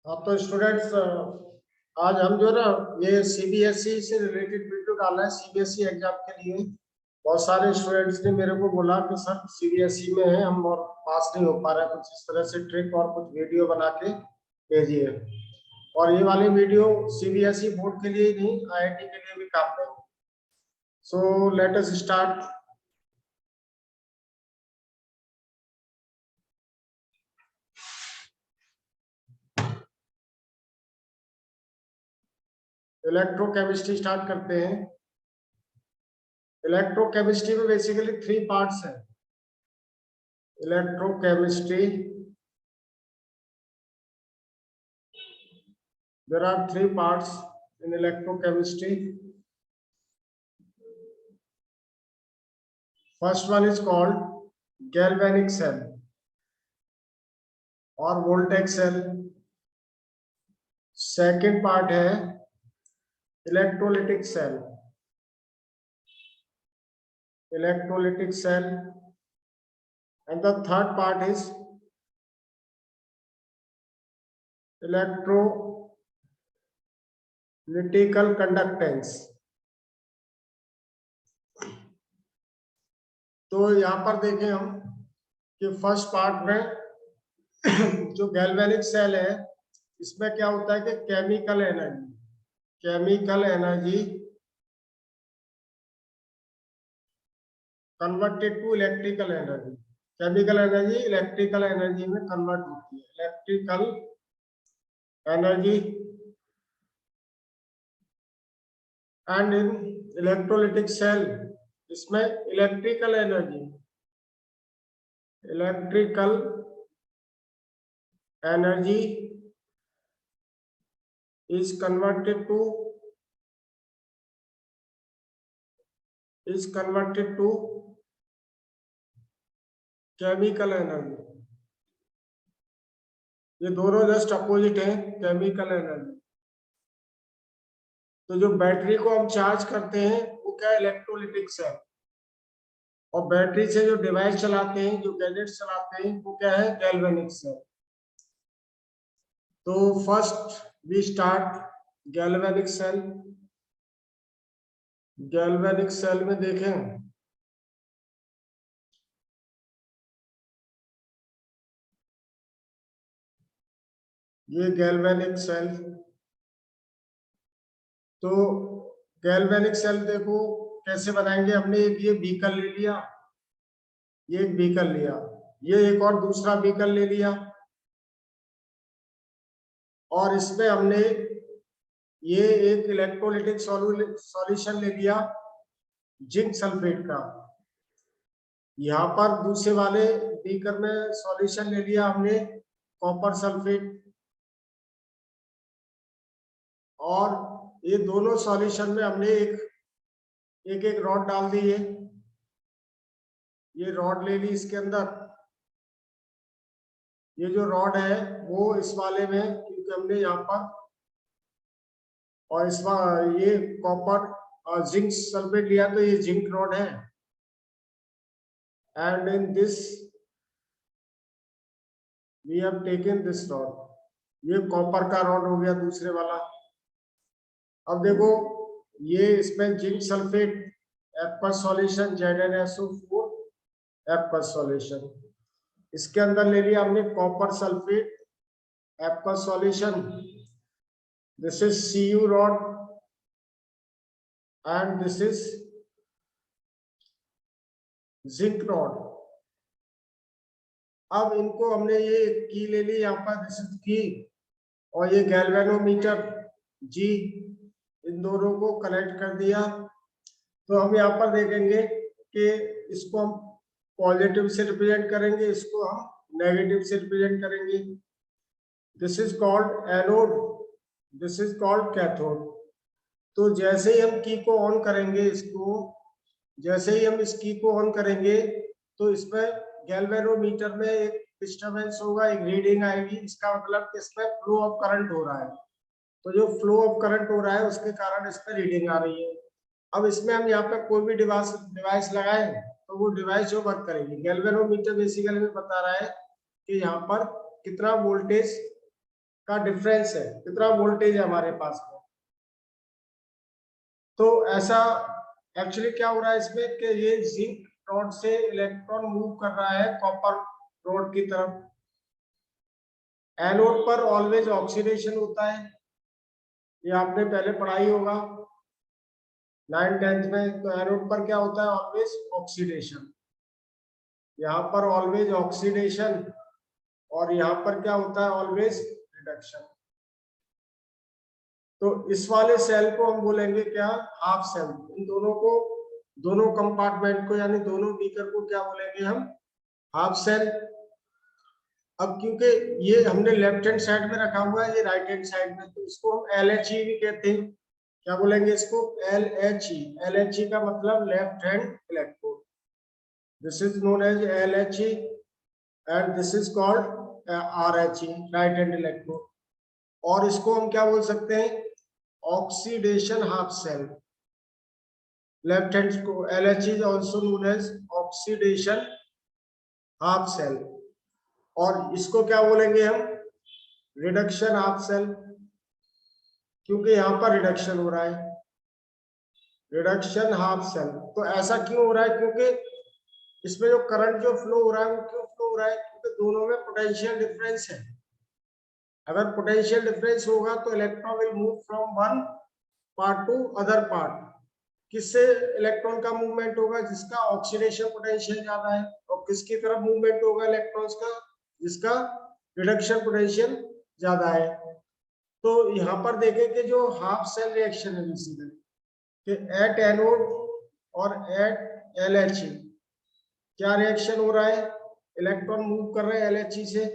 हाँ तो स्टूडेंट्स, आज हम जो ना ये सीबीएसई से रिलेटेड वीडियो डालना है सीबीएसई एग्जाम के लिए। बहुत सारे स्टूडेंट्स ने मेरे को बोला कि सर सीबीएसई में है हम और पास नहीं हो पा रहे, कुछ इस तरह से ट्रिक और कुछ वीडियो बना के भेजिए। और ये वाली वीडियो सीबीएसई बोर्ड के लिए ही नहीं, आईआईटी के लिए भी काम देंगे। So let us start. Electrochemistry start करते हैं। इलेक्ट्रोकेमिस्ट्री में बेसिकली 3 पार्ट्स है। Electrochemistry, there are 3 parts in electrochemistry. First one is called galvanic cell or voltaic cell. Second part है electrolytic cell. Electrolytic cell. And the third part is electrolytical conductance. तो यहाँ पर देखें हम कि first part में जो गैल्वेनिक सेल है इसमें क्या होता है कि chemical energy converted to electrical energy. Chemical energy electrical energy में कन्वर्ट होती है। Electrical energy and in electrolytic cell इसमें electrical energy is converted to chemical energy. ये दोनों जस्ट अपोजिट है, केमिकल एनर्जी। तो जो बैटरी को हम चार्ज करते हैं वो क्या है, इलेक्ट्रोलिटिक सेल। और बैटरी से जो डिवाइस चलाते हैं, जो गैजेट चलाते हैं वो क्या है, गैल्वेनिक सेल। तो first we start galvanic cell. Galvanic cell में देखें ये गैल्वेनिक सेल। तो गैल्वेनिक सेल देखो कैसे बनाएंगे। हमने एक ये बीकर ले लिया, ये एक बीकर लिया, ये एक और दूसरा बीकर ले लिया और इसमें हमने ये एक इलेक्ट्रोलिटिक सॉल्यूशन ले लिया जिंक सल्फेट का। यहाँ पर दूसरे वाले बीकर में सॉल्यूशन ले लिया हमने कॉपर सल्फेट। और ये दोनों सॉल्यूशन में हमने एक रॉड डाल दी है। ये रॉड ले ली इसके अंदर। ये जो रॉड है वो इस वाले में, क्योंकि हमने यहाँ पर और इस ये कॉपर और जिंक सल्फेट लिया तो ये जिंक रॉड है। And in this we have taken this rod. ये कॉपर का रॉड हो गया दूसरे वाला। अब देखो ये इसमें zinc sulphate aqueous solution ZnSO4 aqueous solution. इसके अंदर ले लिया हमने copper sulphate aqueous solution. This is Cu rod and this is zinc rod. अब इनको हमने ये की ले ली यहाँ पर, दिस इज की, और ये गैल्वेनोमीटर G, इन दोनों को कनेक्ट कर दिया। तो हम यहाँ पर देखेंगे कि इसको हम पॉजिटिव से रिप्रेजेंट करेंगे, इसको हम नेगेटिव से रिप्रेजेंट करेंगे। This is called anode, this is called cathode. तो जैसे ही हम की को ऑन करेंगे, इसको जैसे ही हम इस की को ऑन करेंगे तो इसमें गैल्वेनोमीटर में एक डिस्टरबेंस होगा, एक रीडिंग आएगी। इसका मतलब इसमें फ्लो ऑफ करंट हो रहा है। तो जो फ्लो ऑफ करंट हो रहा है उसके कारण इसमें रीडिंग आ रही है। अब इसमें हम यहाँ पे कोई भी डिवाइस लगाएं तो वो डिवाइस जो वर्क करेगी। गैल्वेनोमीटर बेसिकली में बता रहा है कि यहाँ पर कितना वोल्टेज का डिफरेंस है, कितना वोल्टेज है हमारे पास में। तो ऐसा एक्चुअली क्या हो रहा है इसमें कि ये जिंक रॉड से इलेक्ट्रॉन मूव कर रहा है कॉपर रॉड की तरफ। एनोड पर ऑलवेज ऑक्सीडेशन होता है, ये आपने पहले पढ़ाई होगा 9th-10th में। तो एनोड पर क्या होता है? Always oxidation. यहाँ पर ऑलवेज ऑक्सीडेशन और यहाँ पर क्या होता है? Always reduction. तो इस वाले सेल को हम बोलेंगे क्या? Half cell. इन दोनों को, दोनों कंपार्टमेंट को यानी दोनों बीकर को क्या बोलेंगे हम? Half cell. अब क्योंकि ये हमने लेफ्ट हैंड साइड में रखा हुआ है, ये राइट हैंड साइड में, तो इसको हम LHE भी कहते हैं। क्या बोलेंगे इसको? LHE। LHE का मतलब left hand electrode. This is known as LHE and this is called RHE, right hand electrode. और इसको हम क्या बोल सकते हैं? Oxidation half cell. Left hand को LHE is also known as oxidation half cell. और इसको क्या बोलेंगे हम? रिडक्शन हाफ सेल, क्योंकि यहाँ पर रिडक्शन हो रहा है, रिडक्शन हाफ सेल। तो ऐसा क्यों हो रहा है? क्योंकि इसमें जो करंट जो फ्लो हो रहा है वो क्यों फ्लो हो रहा है? क्योंकि दोनों में पोटेंशियल डिफरेंस है। अगर पोटेंशियल डिफरेंस होगा तो electron will move from one part two other part. किससे इलेक्ट्रॉन का मूवमेंट होगा? जिसका ऑक्सीडेशन पोटेंशियल ज्यादा है। और किसकी तरफ मूवमेंट होगा इलेक्ट्रॉन्स का? जिसका रिडक्शन पोटेंशियल ज्यादा है। तो यहाँ पर देखें कि जो हाफ सेल रिएक्शन है बेसिकली कि एट एनोड और एट LHE क्या रिएक्शन हो रहा है? इलेक्ट्रॉन मूव कर रहे हैं LHE से,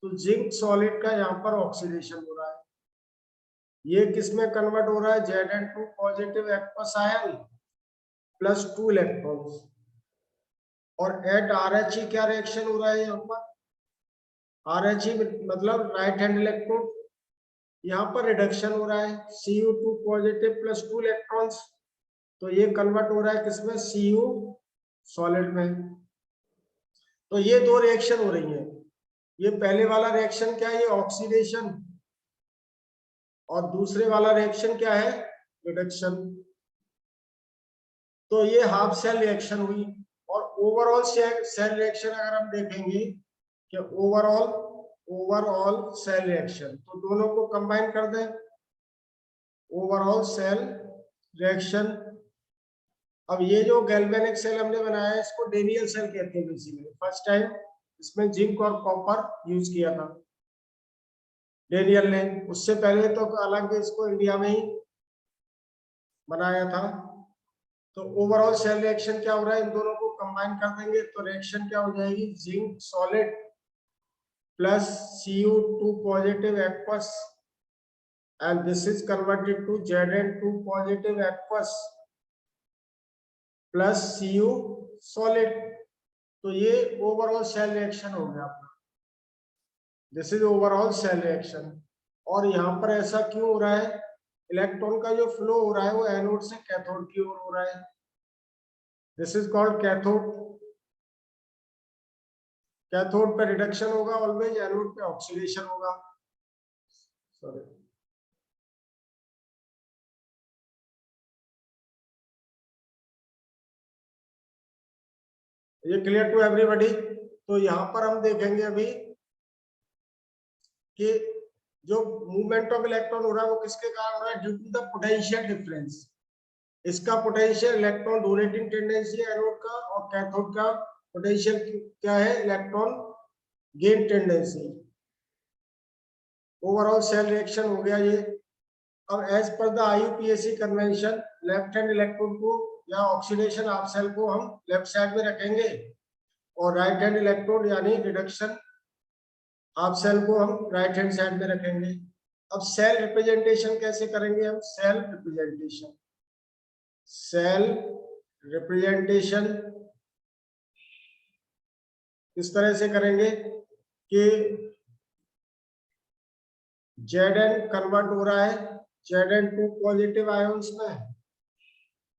तो जिंक सॉलिड का यहाँ पर ऑक्सीडेशन हो रहा है। ये किसमें कन्वर्ट हो रहा है? Zn2 positive aqueous ion plus 2 electrons. और एट RHE क्या रिएक्शन हो रहा है यहाँ पर? RHE मतलब राइट हैंड इलेक्ट्रोड, यहाँ पर रिडक्शन हो रहा है, Cu2 पॉजिटिव प्लस 2 इलेक्ट्रॉन्स। तो ये कन्वर्ट हो रहा है किसमें? Cu सॉलिड में। तो ये दो रिएक्शन हो रही है। ये पहले वाला रिएक्शन क्या है? ये ऑक्सीडेशन। और दूसरे वाला रिएक्शन क्या है? रिडक्शन। तो ये हाफ सेल रिएक्शन हुई। और ओवरऑल सेल रिएक्शन अगर हम देखेंगे कि ओवरऑल सेल रिएक्शन, तो दोनों को कंबाइन कर दें, ओवरऑल सेल रिएक्शन। अब ये जो गैल्वेनिक सेल हमने बनाया है इसको डेनियल सेल कहते हैं बेसिकली। फर्स्ट टाइम इसमें जिंक और कॉपर यूज किया था डेनियल ने। उससे पहले तो अलग इसको इंडिया में ही बनाया था। तो ओवरऑल सेल रिएक्शन क्या हो रहा है? इन दोनों को कंबाइन कर देंगे तो रिएक्शन क्या हो जाएगी? Zinc solid plus Cu2 positive aqueous and this is converted to Zn2 positive aqueous plus Cu solid। तो ये ओवरऑल सेल रिएक्शन हो गया अपना। This is overall cell reaction. और यहाँ पर ऐसा क्यों हो रहा है? इलेक्ट्रॉन का जो फ्लो हो रहा है वो एनोड से कैथोड की ओर हो रहा है। This is called cathode. Cathode पे रिडक्शन होगा ऑलवेज, एनोड पे ऑक्सीडेशन होगा। सॉरी, ये क्लियर टू एवरीबॉडी? तो यहाँ पर हम देखेंगे अभी कि जो मूवमेंट ऑफ इलेक्ट्रॉन हो रहा है वो किसके कारण हो रहा है? Due to the potential difference. इसका पोटेंशियल इलेक्ट्रॉन डोनेटिंग टेंडेंसी है एनोड का, और कैथोड का पोटेंशियल क्या है? Electron gain tendency. Overall cell reaction हो गया ये। अब as per the IUPAC convention left hand electrode को या ऑक्सीडेशन हाफ सेल को हम लेफ्ट साइड में रखेंगे और राइट हैंड इलेक्ट्रोड यानी रिडक्शन हाफ सेल को हम राइट हैंड साइड में रखेंगे। अब सेल रिप्रेजेंटेशन कैसे करेंगे हम? सेल रिप्रेजेंटेशन इस तरह से करेंगे कि Zn कन्वर्ट हो रहा है Zn2 पॉजिटिव आयोन्स में,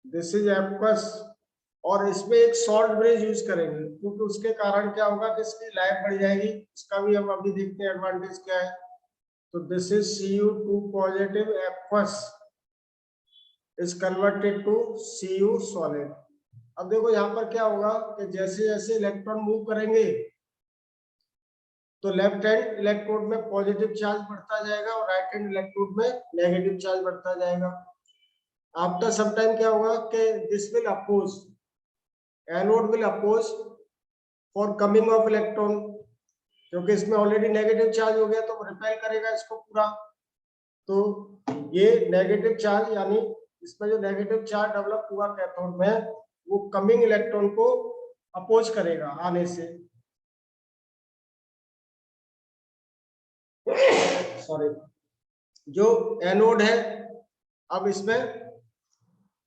दिस इज एक्वस। और इसमें एक सॉल्ट ब्रिज यूज करेंगे क्योंकि उसके कारण क्या होगा कि इसकी लाइफ बढ़ जाएगी। इसका भी हम अभी देखते हैं एडवांटेज क्या है। तो this is Cu2 positive aqueous is converted to Cu solid. अब देखो यहाँ पर क्या होगा कि जैसे जैसे इलेक्ट्रॉन मूव करेंगे तो लेफ्ट हैंड इलेक्ट्रोड में पॉजिटिव चार्ज बढ़ता जाएगा और राइट हैंड इलेक्ट्रोड में नेगेटिव चार्ज बढ़ता जाएगा। आफ्टर सम टाइम क्या होगा कि this will oppose, anode will oppose for coming of electron, क्योंकि इसमें ऑलरेडी नेगेटिव चार्ज हो गया तो रिपेल करेगा इसको पूरा। तो ये नेगेटिव चार्ज यानी इसमें जो नेगेटिव चार्ज डेवलप हुआ कैथोड में वो कमिंग इलेक्ट्रॉन को अपोज करेगा आने से। सॉरी, जो एनोड है अब इसमें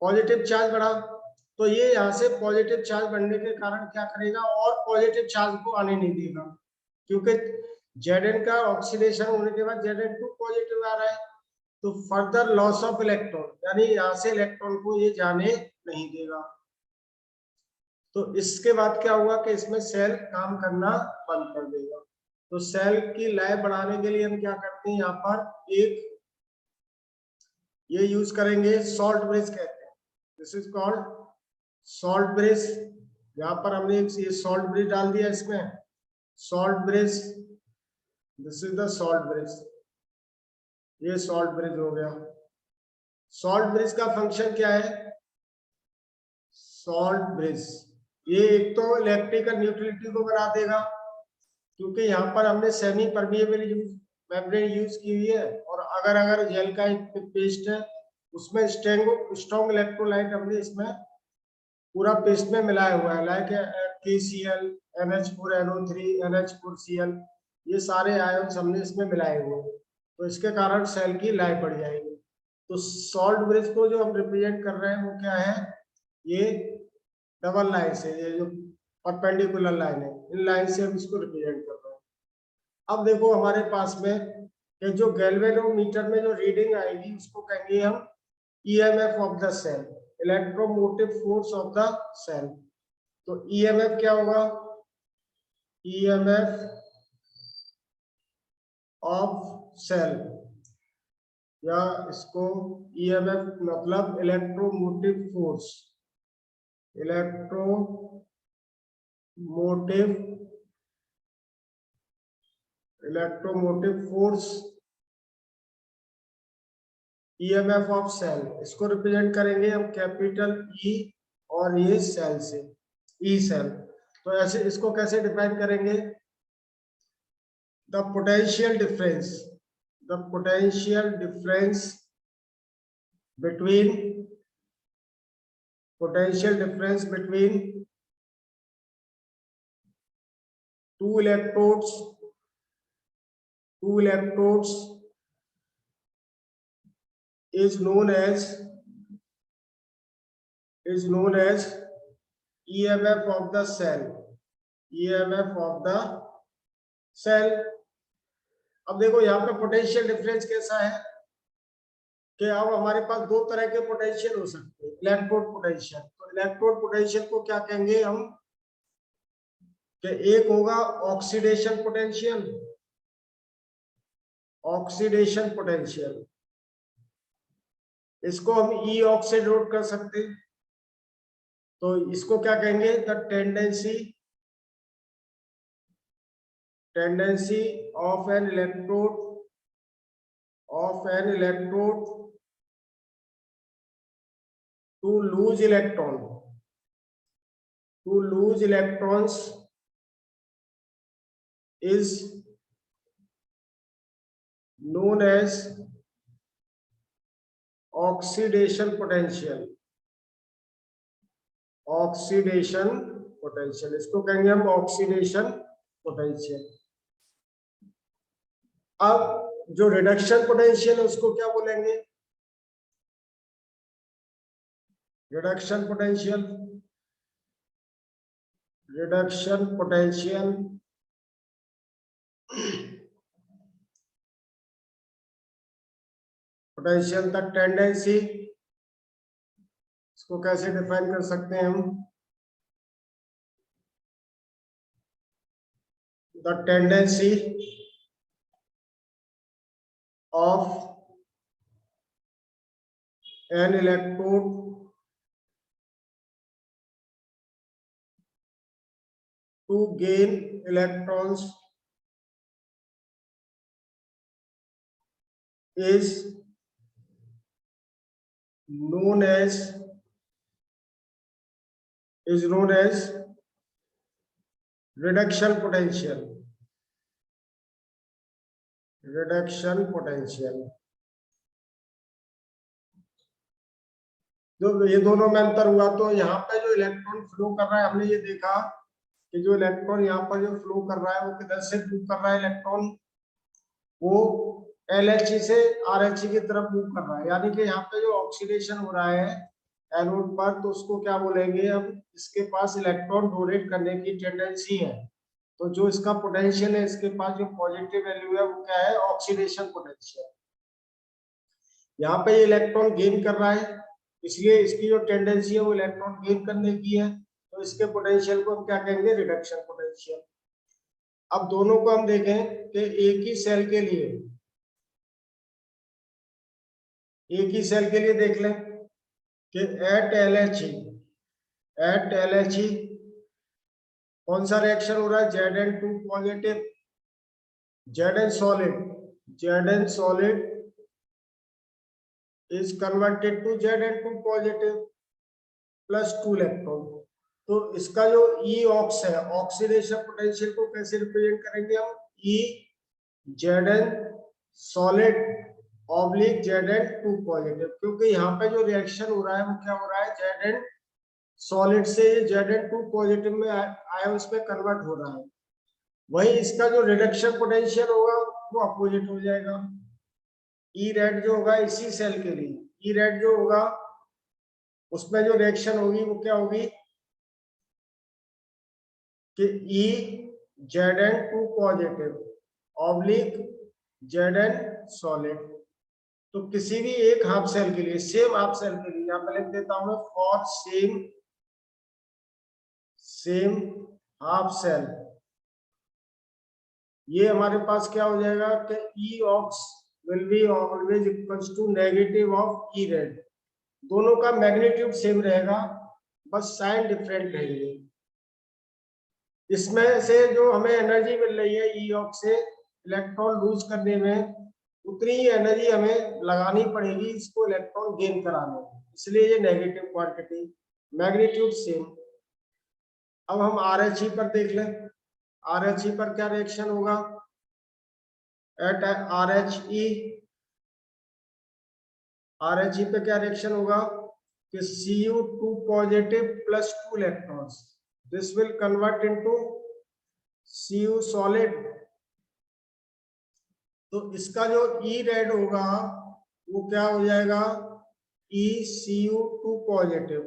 पॉजिटिव चार्ज बढ़ा तो ये यहाँ से पॉजिटिव चार्ज बढ़ने के कारण क्या करेगा और पॉजिटिव चार्ज को आने नहीं देगा, क्योंकि Zn का ऑक्सीडेशन होने के बाद Zn2 पॉजिटिव आ रहा है तो फर्दर लॉस ऑफ इलेक्ट्रॉन यानी यहाँ से इलेक्ट्रॉन को ये जाने नहीं देगा। तो इसके बाद क्या हुआ कि इसमें सेल काम करना बंद कर देगा। तो सेल की लाइफ बढ़ाने के लिए हम क्या करते हैं, यहाँ पर एक ये यूज करेंगे, सॉल्ट ब्रिज कहते हैं, this is called salt bridge. यहाँ पर हमने ये सॉल्ट ब्रिज डाल दिया इसमें, salt bridge, this is the salt bridge, ये सॉल्ट ब्रिज हो गया। सॉल्ट ब्रिज का फंक्शन क्या है, सॉल्ट ब्रिज ये एक तो इलेक्ट्रिकल न्यूट्रलिटी को बना देगा, क्योंकि यहाँ पर हमने सेमी परमिएबल मेम्ब्रेन यूज की हुई है और अगर जेल का एक पेस्ट है उसमें स्ट्रॉन्ग इलेक्ट्रोलाइट हमने इसमें पूरा पेस्ट में मिलाया हुआ है, लाइक KCl, NH4NO3, NH4Cl, ये सारे आयन्स हमने इसमें मिलाए हुए हैं, तो इसके कारण सेल की लाइफ बढ़ जाएगी। तो सॉल्ट ब्रिज को जो हम रिप्रेजेंट कर रहे हैं वो क्या है, ये डबल लाइन से, ये जो परपेंडिकुलर लाइन है इन लाइन से हम इसको रिप्रेजेंट कर रहे हैं। अब देखो हमारे पास में ये जो गैल्वेनोमीटर में जो रीडिंग आएगी उसको कहेंगे हम EMF of the cell, electromotive force of the cell. तो EMF क्या होगा, EMF ऑफ सेल, या इसको EMF मतलब electromotive force, electromotive force EMF of cell, इसको रिप्रेजेंट करेंगे हम कैपिटल E और ये सेल से, E सेल। तो ऐसे इसको कैसे डिफाइन करेंगे, the potential difference between two electrodes is known as EMF of the cell, EMF of the cell। अब देखो यहाँ पे पोटेंशियल डिफरेंस कैसा है कि अब हमारे पास दो तरह के पोटेंशियल हो सकते हैं, इलेक्ट्रोड पोटेंशियल। तो इलेक्ट्रोड पोटेंशियल को क्या कहेंगे हम कि एक होगा ऑक्सीडेशन पोटेंशियल, इसको हम ई ऑक्साइड नोट कर सकते हैं। तो इसको क्या कहेंगे, the tendency of N electrode to lose electrons is known as oxidation potential, इसको कहेंगे हम ऑक्सीडेशन पोटेंशियल। अब जो रिडक्शन पोटेंशियल है उसको क्या बोलेंगे, रिडक्शन पोटेंशियल द टेंडेंसी, इसको कैसे डिफाइन कर सकते हैं हम, the tendency of an electrode to gain electrons is known as reduction potential. जो ये दोनों में अंतर हुआ, तो यहाँ पे जो इलेक्ट्रॉन फ्लो कर रहा है, हमने ये देखा कि जो इलेक्ट्रॉन यहाँ पर जो फ्लो कर रहा है वो किधर से मूव कर रहा है, इलेक्ट्रॉन वो LHE से RH की तरफ मूव कर रहा है। यानी कि यहाँ पे जो ऑक्सीडेशन हो रहा है एनोड पर, तो उसको क्या बोलेंगे हम, इसके पास इलेक्ट्रॉन डोनेट करने की टेंडेंसी है। तो जो इसका पोटेंशियल है, इसके पास जो पॉजिटिव वैल्यू है वो क्या है, ऑक्सीडेशन पोटेंशियल। यहाँ पे ये इलेक्ट्रॉन गेन कर रहा है, इसलिए इसकी जो टेंडेंसी है वो इलेक्ट्रॉन गेन करने की है, तो इसके पोटेंशियल को हम क्या कहेंगे, रिडक्शन पोटेंशियल। अब दोनों को हम देखें कि एक ही सेल के लिए देख लें कि एट LHE कौन सा रिएक्शन हो रहा है, Zn2 positive, Zn solid is converted to Zn2 positive plus 2 electron. तो इसका जो E ऑक्स है, ऑक्सीडेशन पोटेंशियल को कैसे रिप्रेजेंट करेंगे हम, E Zn solid oblique Zn2 positive, क्योंकि यहाँ पे जो रिएक्शन हो रहा है वो क्या हो रहा है, Zn सॉलिड से Zn2 पॉजिटिव में आया, उसमें कन्वर्ट हो रहा है। वही इसका जो रिडक्शन पोटेंशियल होगा वो अपोजिट हो जाएगा। ई रेड जो होगा इसी सेल के लिए, ई रेड जो होगा उसमें जो रिएक्शन होगी वो क्या होगी कि E Zn2 positive oblique Zn solid. तो किसी भी एक हाफ सेल के लिए, सेम हाफ सेल के लिए, यहाँ पे लिख देता हूं मैं, फॉर सेम हाफ सेल, ये हमारे पास क्या हो जाएगा कि E ox will be always equals to negative of E red. दोनों का मैग्नीट्यूड सेम रहेगा, बस साइन डिफरेंट रहेंगे। इसमें से जो हमें एनर्जी मिल रही है E ऑक्स से इलेक्ट्रॉन लूज करने में, उतनी ही एनर्जी हमें लगानी पड़ेगी इसको इलेक्ट्रॉन गेन कराने में, इसलिए ये नेगेटिव क्वांटिटी, मैग्नीट्यूड सेम। अब हम RHE पर देख लें, RHE पर क्या रिएक्शन होगा, एट RHE पे क्या रिएक्शन होगा कि Cu2 positive plus 2 electrons, this will convert into Cu solid. तो इसका जो E रेड होगा वो क्या हो जाएगा, ECU2 positive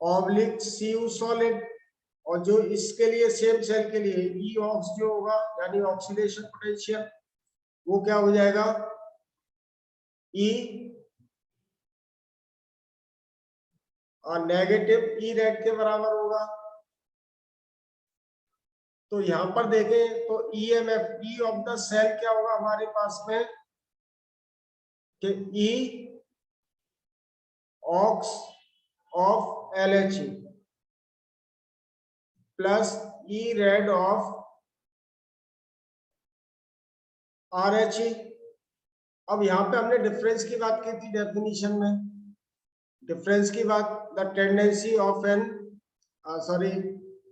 oblique Cu solid, और जो इसके लिए सेम सेल के लिए E ऑक्स जो होगा यानी ऑक्सीडेशन पोटेंशियल, वो क्या हो जाएगा, E और नेगेटिव E रेड के बराबर होगा। तो यहां पर देखें तो EMF, E of the cell क्या होगा हमारे पास में कि E ox of LHE plus E red of RHE। अब यहाँ पे हमने डिफरेंस की बात की थी डेफिनेशन में, डिफरेंस की बात, the tendency of an, sorry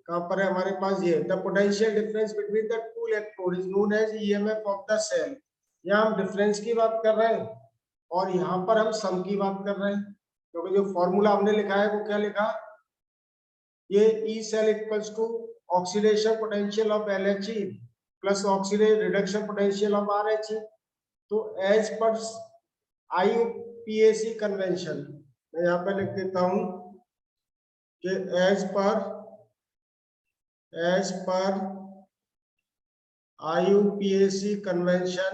कहां पर है हमारे पास, ये the potential difference between the two electrode is known as EMF of the cell. यहाँ हम डिफरेंस की बात कर रहे हैं और यहाँ पर हम सम की बात कर रहे हैं, क्योंकि जो फॉर्मूला हमने लिखा है वो क्या लिखा, ये E cell equals to oxidation potential of LHE plus oxidation reduction potential of RHE। तो एज पर IUPAC कन्वेंशन, मैं यहाँ पे लिख देता हूं कि as per IUPAC convention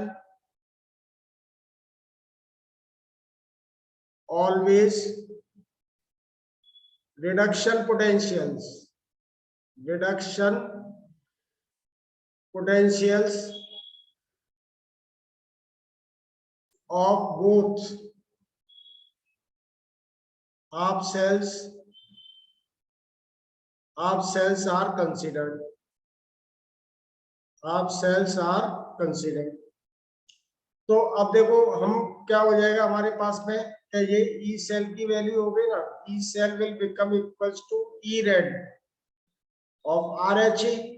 always reduction potentials of both half cells are considered. half cells are considered. तो अब देखो हम क्या हो जाएगा हमारे पास में, ये ई सेल की वैल्यू हो गई ना, E cell will become equals to E red of R H E.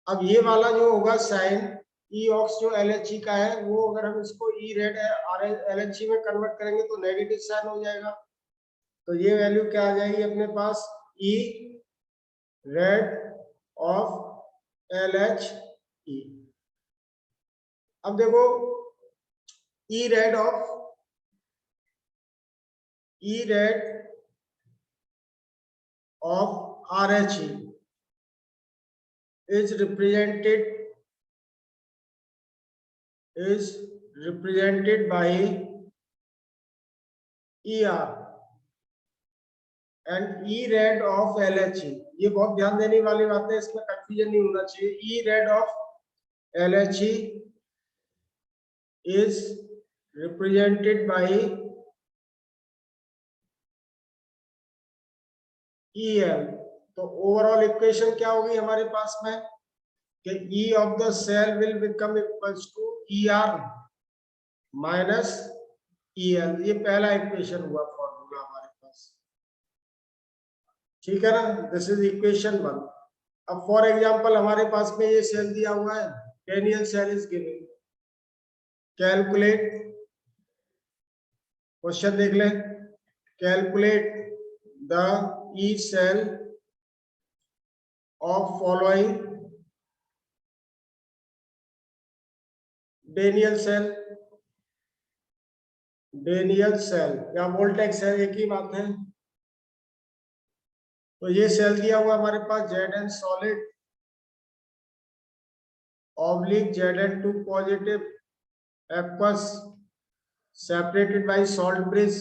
अब ये वाला जो होगा साइन ई ऑक्स जो एल एच ई का है, वो अगर हम इसको E red R L H E में कन्वर्ट करेंगे तो नेगेटिव साइन हो जाएगा। तो ये वैल्यू क्या आ जाएगी अपने पास, E red of L H E. अब देखो E red of R H E is represented by ER and E red of LHE। ये बहुत ध्यान देने वाली बात है, इसमें कंफ्यूजन नहीं होना चाहिए। E red of LHE is represented by EL। तो ओवरऑल इक्वेशन क्या होगी हमारे पास में कि E of the cell will become equals to ER minus EL। ये पहला इक्वेशन हुआ फॉर्मूला हमारे पास, ठीक है ना। This is equation 1। अब फॉर एग्जांपल हमारे पास में ये सेल दिया हुआ है, Daniel cell is given, calculate, question देख लें, calculate the E cell of following Daniel cell या वोल्टेक्स है, एक ही बात है। तो ये सेल दिया हुआ हमारे पास Zn solid oblique Zn2 positive aqueous separated by salt bridge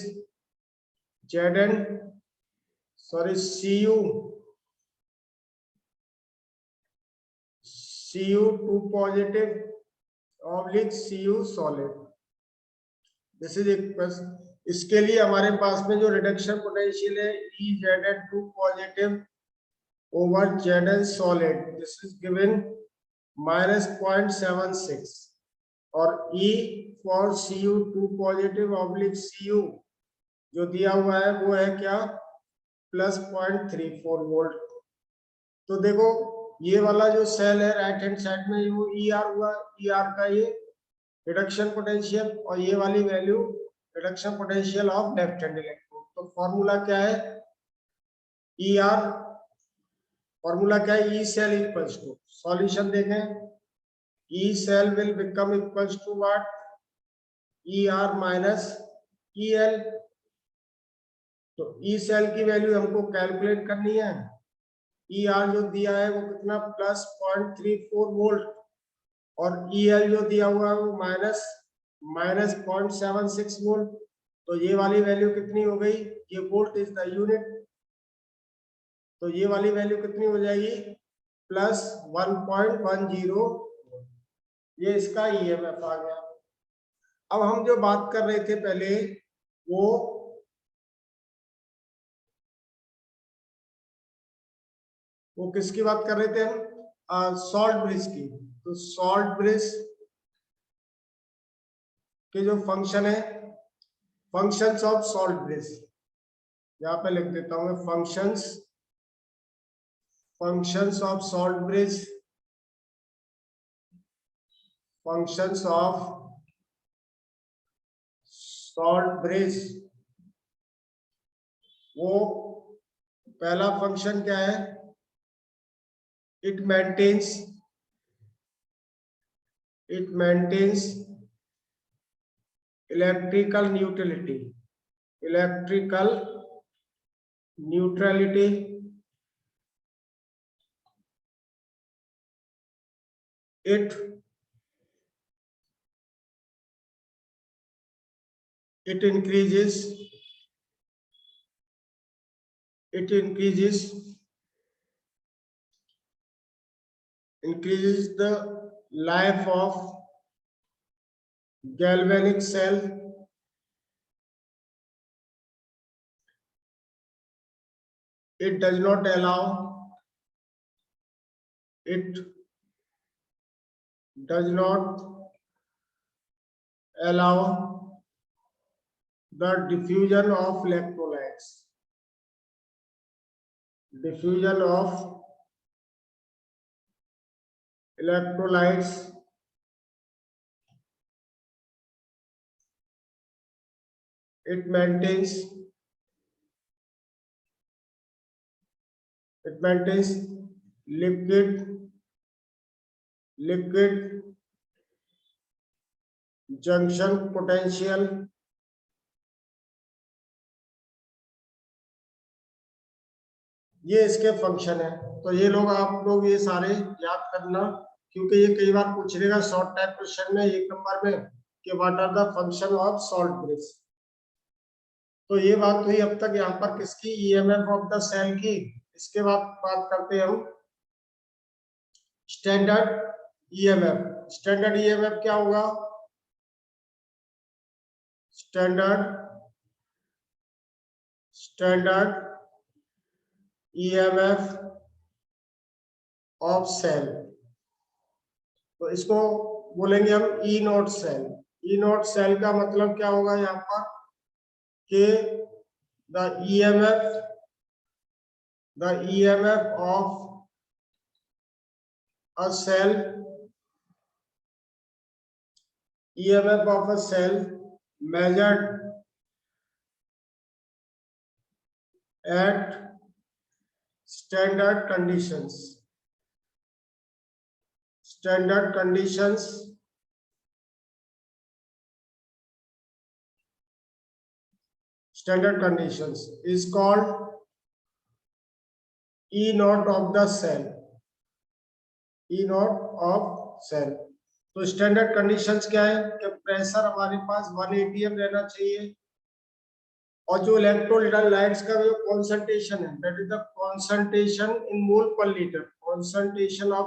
Cu2 positive oblique Cu solid. This is equals, इसके लिए हमारे पास में जो रिडक्शन पोटेंशियल है E Zn2 positive over Zn solid, this is given -0.76 और E for Cu2 positive oblique Cu जो दिया हुआ है वो है क्या, +0.34 वोल्ट। तो देखो ये वाला जो सेल है राइट हैंड साइड में वो ER हुआ, ER का ये रिडक्शन पोटेंशियल, और ये वाली value reduction potential of left hand electrode. तो फॉर्मूला क्या है, ER, फॉर्मूला क्या है, E cell equals to, solution देखें, E cell will become equals to what, ER minus EL। तो ई सेल की वैल्यू हमको कैलकुलेट करनी है, ER जो दिया है वो कितना, +0.34 वोल्ट, और EL जो दिया हुआ है वो -0.76 वोल्ट। तो ये वाली वैल्यू कितनी हो गई, ये वोल्ट इज द यूनिट, तो ये वाली वैल्यू कितनी हो जाएगी, +1.10। ये इसका EMF आ गया। अब हम जो बात कर रहे थे पहले वो किसकी बात कर रहे थे हम, सॉल्ट ब्रिज की। तो सॉल्ट ब्रिज के जो फंक्शन है, फंक्शंस ऑफ सॉल्ट ब्रिज, यहाँ पे लिख देता हूँ मैं, functions of salt bridge, functions of salt bridge. वो पहला फंक्शन क्या है, it maintains electrical neutrality, it increases the life of galvanic cell, it does not allow the diffusion of electrolytes. Diffusion of electrolytes it maintains liquid junction potential, ये इसके function है। तो ये लोग आप लोग ये सारे याद करना, क्योंकि ये कई बार पूछ लेगा शॉर्ट टाइप क्वेश्चन में 1 नंबर में कि what are the function of salt bridge. तो ये बात हुई अब तक यहाँ पर किसकी, ईएमएफ ऑफ द सेल की। इसके बाद बात करते हैं हम स्टैंडर्ड ईएमएफ। स्टैंडर्ड ईएमएफ क्या होगा? स्टैंडर्ड ईएमएफ ऑफ सेल, तो इसको बोलेंगे हम E naught cell. E naught cell का मतलब क्या होगा यहाँ पर कि the EMF of a cell, EMF of a cell measured at standard conditions. Standard conditions is called E naught of the cell. E naught of cell. तो standard conditions क्या है कि प्रेशर हमारे पास 1 atm रहना चाहिए, और जो इलेक्ट्रोलाइट्स का जो कॉन्सेंट्रेशन है that is the concentration in mole per litre. Concentration of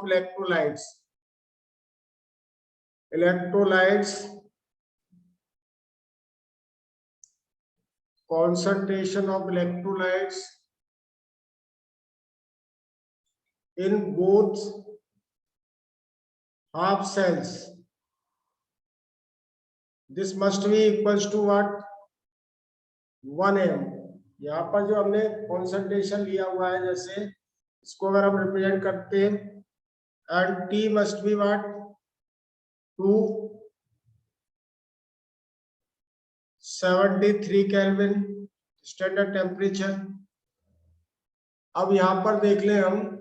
electrolytes concentration of electrolytes in both half cells, this must be equals to what? 1 m। यहाँ पर जो हमने कॉन्सेंट्रेशन लिया हुआ है, जैसे इसको अगर हम रिप्रेजेंट करते हैं, and T must be what 273 kelvin standard temperature. अब यहाँ पर देख लें हम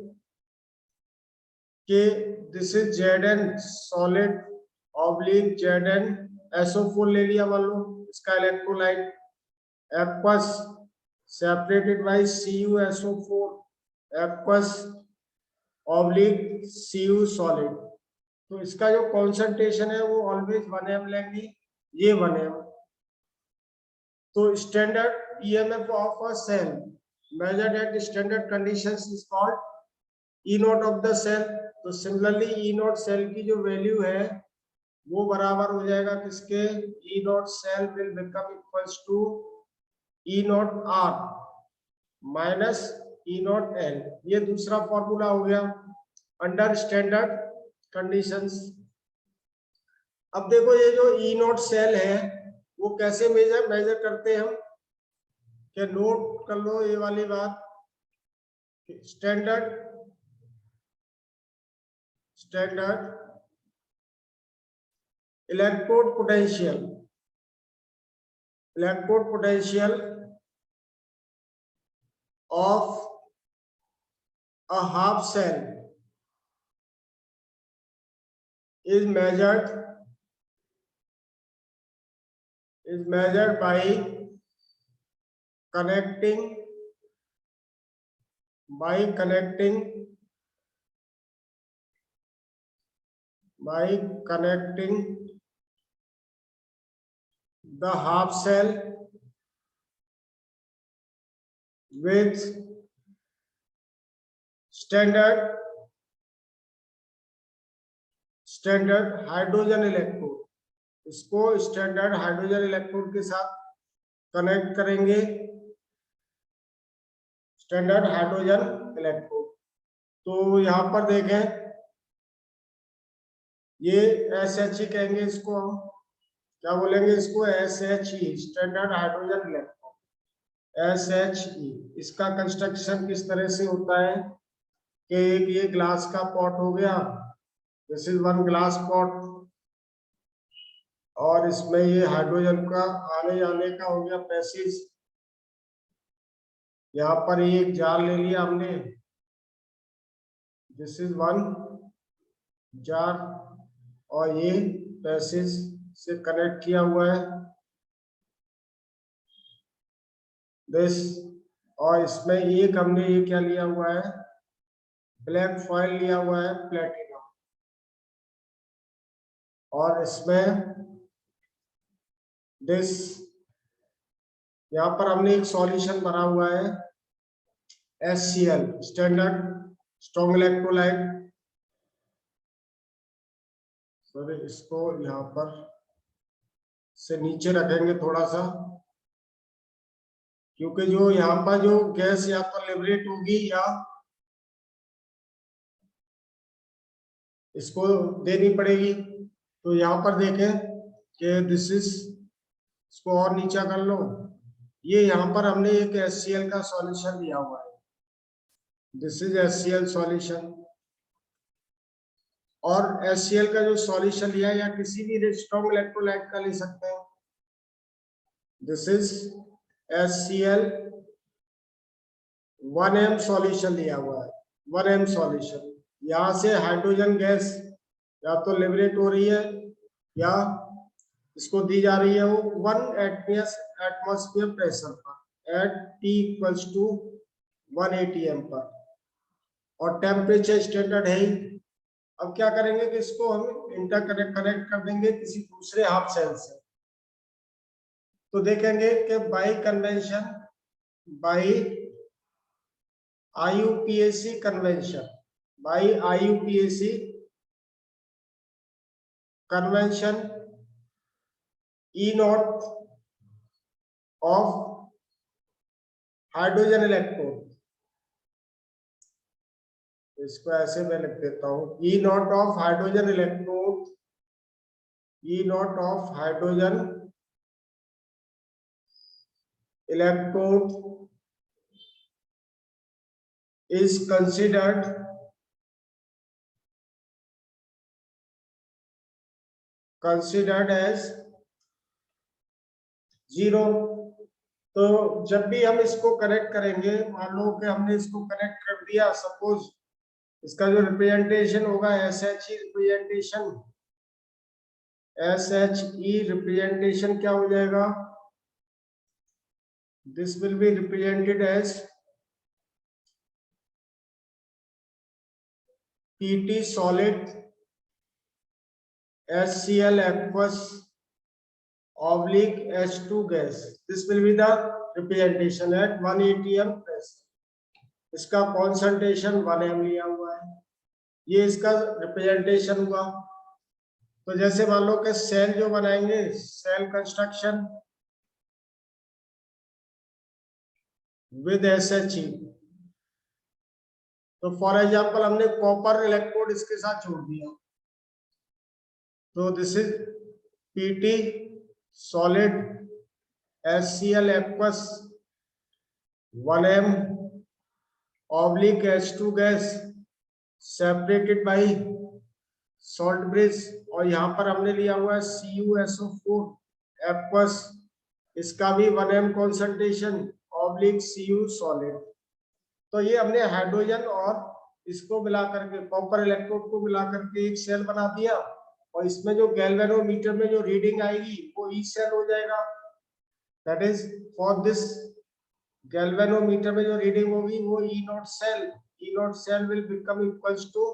कि this is Zn solid oblique Zn SO4 ले लिया मान लो इसका electrolyte, aqueous separated by CuSO4 aqueous oblique Cu solid. तो इसका जो कॉन्सेंट्रेशन है वो ऑलवेज 1 m लेंगी, ये 1 m। तो standard EMF of a cell measured at standard conditions is called E naught of the cell। तो सिमिलरली E naught सेल की जो वैल्यू है वो बराबर हो जाएगा किसके, E naught cell will become equals to E naught R minus E naught L। ये दूसरा फॉर्मूला हो गया अंडर स्टैंडर्ड कंडीशंस। अब देखो ये जो E naught सेल है वो कैसे मेजर करते हैं हम, क्या नोट कर लो ये वाली बात। Standard electrode potential of a half cell is measured by connecting the half cell with standard hydrogen electrode। इसको स्टैंडर्ड हाइड्रोजन इलेक्ट्रोड के साथ कनेक्ट करेंगे, स्टैंडर्ड हाइड्रोजन इलेक्ट्रोड। तो यहाँ पर देखें, ये SHE कहेंगे इसको, हम क्या बोलेंगे इसको, SHE, standard hydrogen electrode, SHE। इसका कंस्ट्रक्शन किस तरह से होता है कि ये ग्लास का पॉट हो गया, this is one glass pot, और इसमें ये हाइड्रोजन का आने जाने का हो गया पैसेज। यहाँ पर एक जार ले लिया हमने, दिस इज वन जार, और ये पैसेज से कनेक्ट किया हुआ है दिस, और इसमें एक हमने ये क्या लिया हुआ है, ब्लैक फॉइल लिया हुआ है प्लेटिनम, और इसमें दिस, यहाँ पर हमने एक सॉल्यूशन भरा हुआ है HCl, standard strong electrolyte. Sorry, इसको यहाँ पर से नीचे रखेंगे थोड़ा सा, क्योंकि जो यहाँ पर जो गैस या तो लिबरेट होगी या इसको देनी पड़ेगी। तो यहाँ पर देखें कि दिस इज, इसको और नीचा कर लो, ये यहाँ पर हमने एक HCl का सॉल्यूशन दिया हुआ है, दिस इज HCl सॉल्यूशन। और HCl का जो सॉल्यूशन लिया है या किसी भी स्ट्रॉन्ग इलेक्ट्रोलाइट का ले सकते हैं, this is HCl 1m solution लिया हुआ है, 1m सॉल्यूशन। यहां से हाइड्रोजन गैस या तो लिबरेट हो रही है या इसको दी जा रही है वो 1 एटमॉस्फेयर प्रेशर पर एट T = 1 atm पर, और टेम्परेचर स्टैंडर्ड है ही। अब क्या करेंगे कि इसको हम कनेक्ट कर देंगे किसी दूसरे हाफ सेल से। तो देखेंगे कि by convention, by IUPAC convention, by IUPAC convention, E0 of hydrogen electrode, इसको ऐसे मैं लिख देता हूं, E0 of hydrogen electrode, E0 of hydrogen electrode is considered as 0। तो जब भी हम इसको कनेक्ट करेंगे, मान लो कि हमने इसको कनेक्ट कर दिया, सपोज इसका जो रिप्रेजेंटेशन होगा SHE रिप्रेजेंटेशन, SHE रिप्रेजेंटेशन क्या हो जाएगा, this will be represented as PT solid HCl aqueous oblique H2 gas, this will be the representation at 1 atm pressure। इसका कॉन्सेंट्रेशन 1m लिया हुआ है, ये इसका रिप्रेजेंटेशन हुआ। तो जैसे मान लो कि सेल जो बनाएंगे, सेल कंस्ट्रक्शन विद SHE, तो फॉर एग्जांपल हमने कॉपर इलेक्ट्रोड इसके साथ जोड़ दिया, तो this is PT solid HCl aqueous 1m oblique H2 gas separated by salt bridge, और यहाँ पर हमने लिया हुआ है CuSO4 aqueous, इसका भी 1m concentration oblique Cu solid। तो ये हमने हाइड्रोजन और इसको मिला करके, कॉपर इलेक्ट्रोड को मिला करके एक सेल बना दिया, और इसमें जो गैल्वेनोमीटर में जो रीडिंग आएगी वो E सेल हो जाएगा। That is for this galvanometer में जो रीडिंग होगी वो E0 cell, E0 cell will become equals to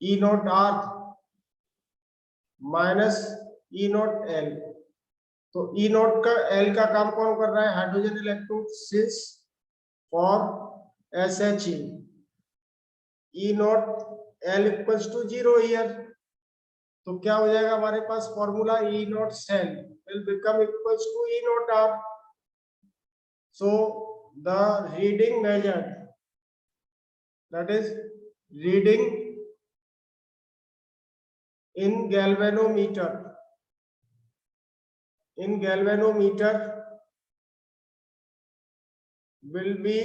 E0 R minus E0 L। तो E0 का L का काम कौन कर रहा है, hydrogen electrode, since for SHE E0 L = 0 here. तो क्या हो जाएगा हमारे पास formula E naught cell will become equals to E naught R. So the reading measured, that is reading in galvanometer will be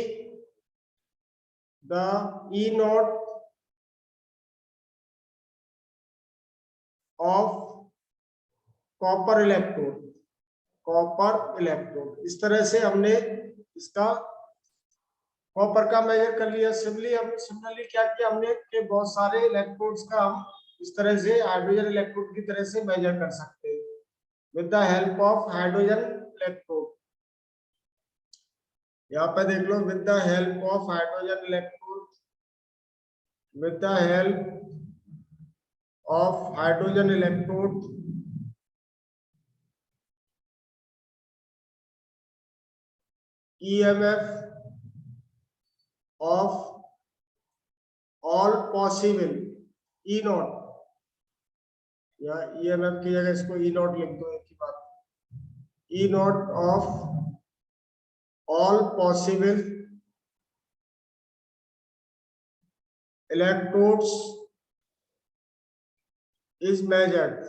the E naught of copper electrode. इस तरह से हमने इसका कॉपर का मेजर कर लिया. सिमिलरली क्या किया हमने कि बहुत सारे इलेक्ट्रोड्स का हम इस तरह से हाइड्रोजन इलेक्ट्रोड की तरह से मेजर कर सकते हैं with the help of hydrogen electrode. यहाँ पे देख लो, with the help of hydrogen electrode, with the help of hydrogen electrode EMF of all possible E naught, या EMF की जगह इसको E naught लिख दो, एक ही बात. E naught of all possible electrodes is measured.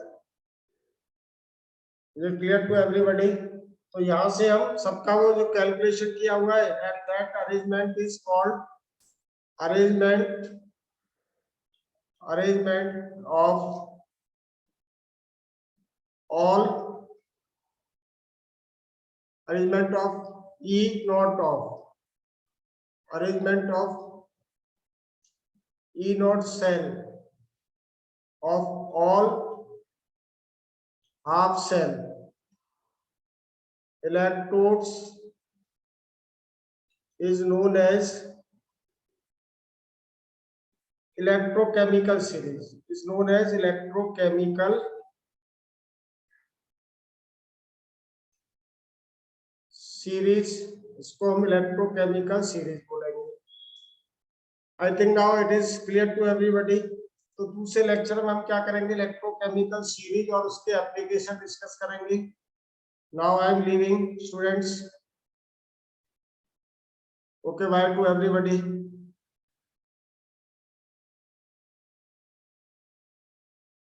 Is it clear to everybody? तो यहां से हम सबका वो जो कैलकुलेशन किया हुआ है, and that arrangement is called arrangement of all arrangement of E naught of arrangement of E naught cell of all half cell electrodes is known as electrochemical series. Is known as electrochemical series. इसको हम electrochemical series बोलेंगे. I think now it is clear to everybody. तो दूसरे lecture में हम क्या करेंगे, electrochemical series और उसके एप्लीकेशन डिस्कस करेंगे. Now I am leaving students. Okay, bye to everybody.